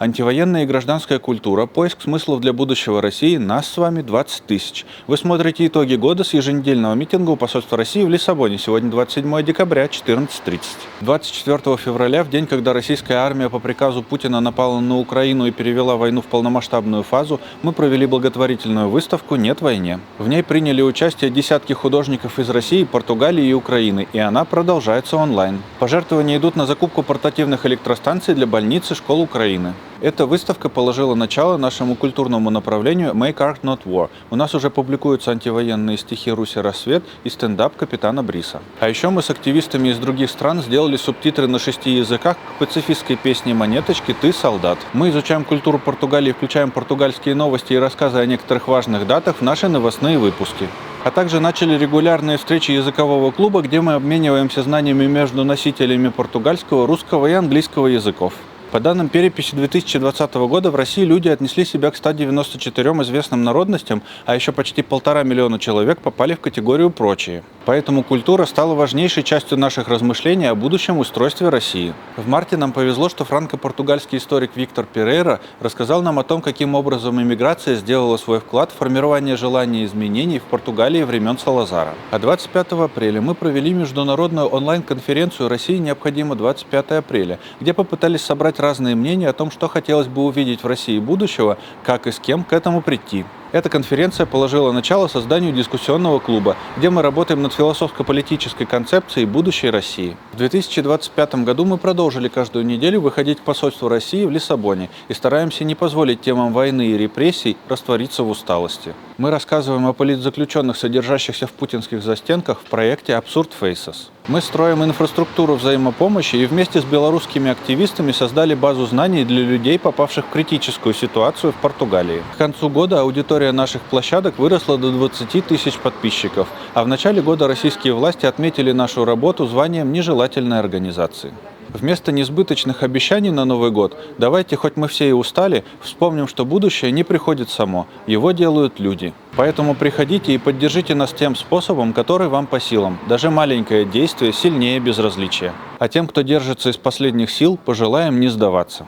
Антивоенная и гражданская культура, поиск смыслов для будущего России, нас с вами 20 тысяч. Вы смотрите итоги года с еженедельного митинга у посольства России в Лиссабоне. Сегодня 27 декабря, 14:30. 24 февраля, в день, когда российская армия по приказу Путина напала на Украину и перевела войну в полномасштабную фазу, мы провели благотворительную выставку «Нет войне». В ней приняли участие десятки художников из России, Португалии и Украины, и она продолжается онлайн. Пожертвования идут на закупку портативных электростанций для больниц и школ Украины. Эта выставка положила начало нашему культурному направлению «Make Art Not War». У нас уже публикуются антивоенные стихи «Руси рассвет» и стендап капитана Бриса. А еще мы с активистами из других стран сделали субтитры на 6 языках к пацифистской песне «Монеточки. Ты солдат». Мы изучаем культуру Португалии, включаем португальские новости и рассказы о некоторых важных датах в наши новостные выпуски. А также начали регулярные встречи языкового клуба, где мы обмениваемся знаниями между носителями португальского, русского и английского языков. По данным переписи 2020 года в России люди отнесли себя к 194 известным народностям, а еще почти 1,5 миллиона человек попали в категорию «прочие». Поэтому культура стала важнейшей частью наших размышлений о будущем устройстве России. В марте нам повезло, что франко-португальский историк Виктор Перейра рассказал нам о том, каким образом иммиграция сделала свой вклад в формирование желания изменений в Португалии времен Салазара. А 25 апреля мы провели международную онлайн-конференцию «России необходимо 25 апреля», где попытались собрать разные мнения о том, что хотелось бы увидеть в России будущего, как и с кем к этому прийти. Эта конференция положила начало созданию дискуссионного клуба, где мы работаем над философско-политической концепцией будущей России. В 2025 году мы продолжили каждую неделю выходить к посольству России в Лиссабоне и стараемся не позволить темам войны и репрессий раствориться в усталости. Мы рассказываем о политзаключенных, содержащихся в путинских застенках в проекте Absurd Faces. Мы строим инфраструктуру взаимопомощи и вместе с белорусскими активистами создали базу знаний для людей, попавших в критическую ситуацию в Португалии. К концу года аудитория наших площадок выросла до 20 тысяч подписчиков, а в начале года российские власти отметили нашу работу званием нежелательной организации. Вместо несбыточных обещаний на Новый год давайте, хоть мы все и устали, вспомним, что будущее не приходит само, его делают люди. Поэтому приходите и поддержите нас тем способом, который вам по силам. Даже маленькое действие сильнее безразличия. А тем, кто держится из последних сил, пожелаем не сдаваться.